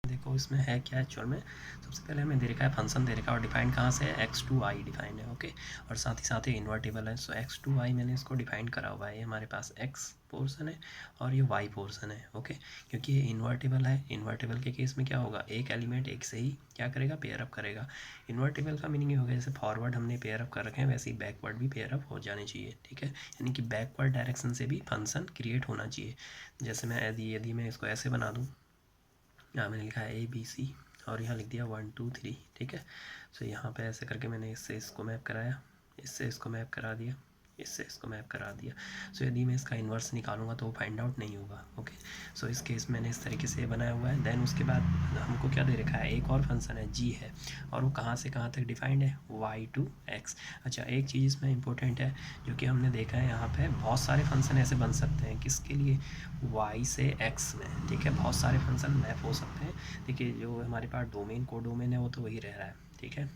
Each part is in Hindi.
देखो इसमें है क्या एक्चुअल में, सबसे पहले हमें दे रखा है फंक्शन दे रखा है और डिफाइंड कहाँ से है, x2i डिफाइंड है। ओके, और साथ ही इन्वर्टेबल है। सो x2i मैंने इसको डिफाइंड करा हुआ है, ये हमारे पास x पोर्सन है और ये y पोर्सन है। ओके, क्योंकि ये इन्वर्टेबल है। इन्वर्टेबल के केस में क्या होगा, एक एलिमेंट एक से ही क्या करेगा, पेयर अप करेगा। इन्वर्टेबल का मीनिंग ये होगा जैसे फॉरवर्ड हमने पेयर अप कर रखे हैं वैसे ही बैकवर्ड भी पेयर अप हो जाने चाहिए। ठीक है, यानी कि बैकवर्ड डायरेक्शन से भी फंक्शन क्रिएट होना चाहिए। जैसे मैं यदि मैं इसको ऐसे बना दूँ, यहाँ मैंने लिखा है ABC और यहाँ लिख दिया 1 2 3। ठीक है, सो यहाँ पे ऐसे करके मैंने इससे इसको मैप कराया, इससे इसको मैप करा दिया, इससे इसको मैप करा दिया। सो यदि मैं इसका इन्वर्स निकालूंगा तो वो फाइंड आउट नहीं होगा। ओके, सो इस केस मैंने इस तरीके से बनाया हुआ है। देन उसके बाद हमको क्या दे रखा है, एक और फंक्शन है g है, और वो कहाँ से कहाँ तक डिफाइंड है, y to x। अच्छा, एक चीज़ इसमें इंपॉर्टेंट है जो कि हमने देखा है, यहाँ पे बहुत सारे फंक्शन ऐसे बन सकते हैं, किसके लिए, y से x में। ठीक है, बहुत सारे फंक्शन मैप हो सकते हैं। देखिए जो हमारे पास डोमेन को डोमेन है वो तो वही रह रहा है। ठीक है,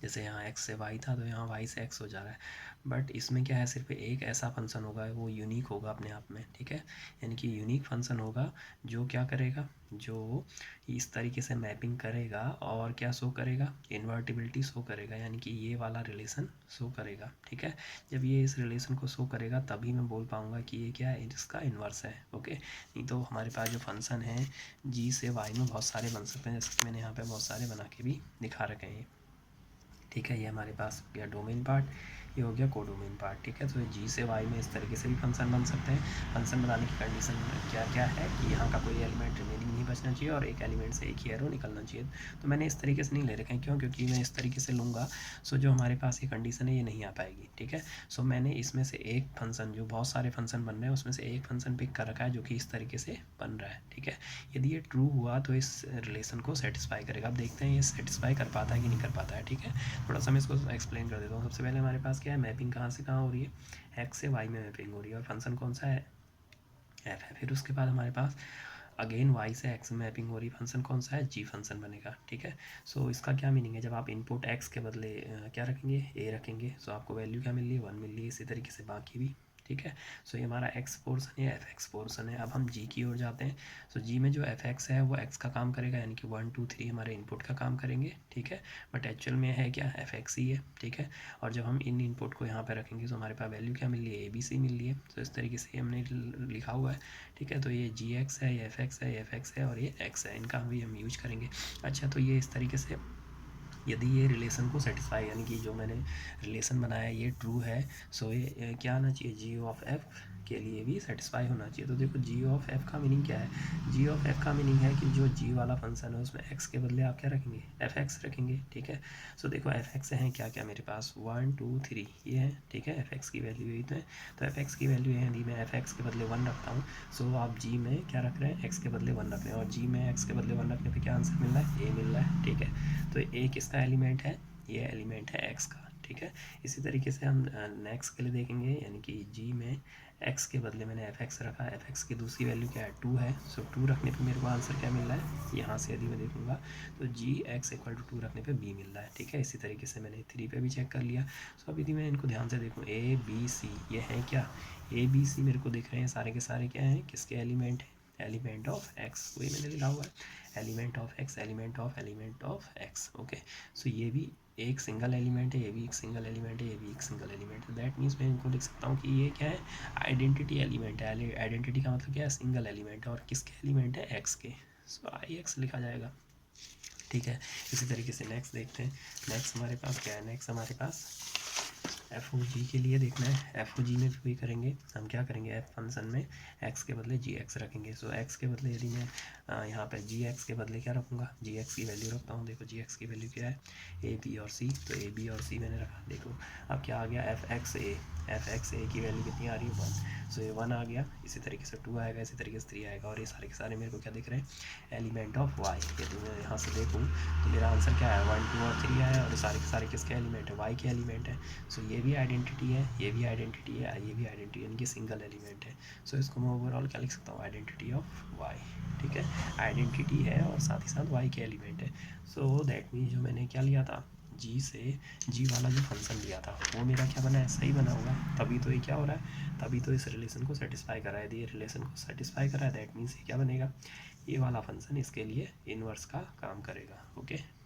जैसे यहाँ x से y था तो यहाँ y से x हो जा रहा है, बट इसमें क्या है, सिर्फ एक ऐसा फंक्शन होगा, वो यूनिक होगा अपने आप में। ठीक है, यानी कि यूनिक फंक्शन होगा जो क्या करेगा, जो इस तरीके से मैपिंग करेगा और क्या शो करेगा, इन्वर्टिबिलिटी शो करेगा, यानी कि ये वाला रिलेशन शो करेगा। ठीक है, जब ये इस रिलेशन को शो करेगा तभी मैं बोल पाऊँगा कि ये क्या है, इसका इन्वर्स है। ओके, नहीं तो हमारे पास जो फंक्शन है g से y में बहुत सारे बन सकते हैं, जैसे कि मैंने यहाँ पे बहुत सारे बना के भी दिखा रखे हैं। ठीक है, ये हमारे पास हो गया डोमेन पार्ट, ये हो गया कोडोमेन पार्ट। ठीक है, तो g से y में इस तरीके से भी फंक्शन बन सकते हैं। फंक्शन बनाने की कंडीशन क्या क्या है कि यहाँ का कोई एलिमेंट रिमेनिंग नहीं बचना चाहिए और एक एलिमेंट से एक ही एरो निकलना चाहिए। तो मैंने इस तरीके से नहीं ले रखे हैं, क्यों, क्योंकि मैं इस तरीके से लूँगा सो जो हमारे पास ये कंडीशन है ये नहीं आ पाएगी। ठीक है, सो मैंने इसमें से एक फंक्शन, जो बहुत सारे फंक्शन बन रहे हैं उसमें से एक फंक्शन पिक कर रखा है जो कि इस तरीके से बन रहा है। ठीक है, यदि ये ट्रू हुआ तो इस रिलेशन को सेटिस्फाई करेगा। अब देखते हैं ये सेटिस्फाई कर पाता है कि नहीं कर पाता है। ठीक है, थोड़ा सा मैं इसको एक्सप्लेन कर देता हूँ। सबसे पहले हमारे पास क्या है, मैपिंग कहाँ से कहाँ हो रही है, x से y में मैपिंग हो रही है और फंक्शन कौन सा है, f है। फिर उसके बाद हमारे पास अगेन y से x में मैपिंग हो रही है, फंक्शन कौन सा है, g फंक्शन बनेगा। ठीक है, सो इसका क्या मीनिंग है, जब आप इनपुट x के बदले क्या रखेंगे, a रखेंगे, सो आपको वैल्यू क्या मिल रही है, 1 मिल रही है। इसी तरीके से बाकी भी। ठीक है, सो ये हमारा x पोर्सन है, f(x) पोर्सन है। अब हम g की ओर जाते हैं। सो g में जो f(x) है वो x का काम करेगा, यानी कि 1 2 3 हमारे इनपुट का काम करेंगे। ठीक है, बट एक्चुअल में है क्या, f(x) ही है। ठीक है, और जब हम इन इनपुट को यहाँ पर रखेंगे तो हमारे पास वैल्यू क्या मिल रही है, ABC मिल रही है। तो इस तरीके से हमने लिखा हुआ है। ठीक है, तो ये gx है, ये f(x) है, ये f(x) है और ये x है, इनका भी हम यूज करेंगे। अच्छा, तो ये इस तरीके से यदि ये रिलेशन को सेटिस्फाई, यानी कि जो मैंने रिलेशन बनाया ये ट्रू है, सो ये क्या आना चाहिए, जी ऑफ एफ के लिए भी सेटिस्फाई होना चाहिए। तो देखो जी ऑफ एफ का मीनिंग क्या है, जी ऑफ एफ का मीनिंग है कि जो जी वाला फंक्शन है उसमें एक्स के बदले आप क्या रखेंगे, एफ एक्स रखेंगे। ठीक है, सो देखो एफ एक्स है क्या क्या मेरे पास, 1 2 3 ये है। ठीक है, एफ एक्स की वैल्यू यही तो एफ एक्स की वैल्यू है, यदि मैं एफ एक्स के बदले 1 रखता हूँ, सो आप जी में क्या रख रहे हैं, एक्स के बदले 1 रख रहे हैं, और जी में एक्स के बदले 1 रखने पर क्या आंसर मिल रहा है, ए मिल रहा है। ठीक है, तो एक इसका एलिमेंट है, ये एलिमेंट है x का। ठीक है, इसी तरीके से हम नेक्स्ट के लिए देखेंगे, यानी कि g में x के बदले मैंने f(x) रखा, f(x) की दूसरी वैल्यू क्या है, 2 है। सो 2 रखने पे मेरे को आंसर क्या मिल रहा है, यहाँ से यदि मैं देखूँगा तो gx = 2 रखने पे b मिल रहा है। ठीक है, इसी तरीके से मैंने 3 पे भी चेक कर लिया। सो अब यदि मैं इनको ध्यान से देखूँ, a b c ये हैं क्या, a b c मेरे को दिख रहे हैं, सारे के सारे क्या हैं, किसके एलिमेंट हैं, एलिमेंट ऑफ x, वही मैंने लिखा हुआ है, element of x, element of x। Okay, so ये भी एक सिंगल एलिमेंट है, ये भी एक सिंगल एलिमेंट है, ये भी एक सिंगल एलिमेंट है। दैट मीन्स मैं इनको लिख सकता हूँ कि ये क्या है, आइडेंटिटी एलिमेंट है। आइडेंटिटी का मतलब क्या है, सिंगल एलिमेंट है, और किसके एलिमेंट है, x के। सो IX लिखा जाएगा। ठीक है, इसी तरीके से नेक्स्ट देखते हैं। नेक्स्ट हमारे पास क्या है, नेक्स्ट हमारे पास एफ ओ जी के लिए देखना है। एफ ओ जी में भी वही करेंगे, हम क्या करेंगे, एफ फंक्शन में एक्स के बदले जी एक्स रखेंगे। सो एक्स के बदले यदि मैं यहाँ पे जी एक्स के बदले क्या रखूँगा, जी एक्स की वैल्यू रखता हूँ। देखो जी एक्स की वैल्यू क्या है, ए बी और सी, तो ए बी और सी मैंने रखा। देखो अब क्या आ गया, एफ एक्स ए की वैल्यू कितनी आ रही है, 1। सो ये 1 आ गया, इसी तरीके से 2 आएगा, इसी तरीके से 3 आएगा, और ये सारे के सारे मेरे को क्या दिख रहे हैं, एलिमेंट ऑफ वाई। यदि मैं यहाँ से देखूँ तो मेरा आंसर क्या है, 1 2 और 3 आया, और ये सारे के सारे किसके एलिमेंट है, वाई के एलिमेंट है। सो ये भी आइडेंटिटी है, ये भी आइडेंटिटी है, ये भी आइडेंटिटी, यानी कि सिंगल एलिमेंट है। सो इसको मैं ओवरऑल क्या लिख सकता हूँ, आइडेंटिटी ऑफ वाई। ठीक है, आइडेंटिटी है और साथ ही साथ वाई के एलिमेंट है। सो दैट मीन्स जो मैंने क्या लिया था, जी से जी वाला जो फंक्शन लिया था वो मेरा क्या बना है, सही बना होगा, तभी तो ये क्या हो रहा है, तभी तो इस रिलेशन को सेटिस्फाई कर रहा है। यदि ये रिलेशन को सेटिस्फाई कर रहा है दैट मीन्स ये क्या बनेगा, ये वाला फंक्शन इसके लिए इन्वर्स का काम करेगा। ओके।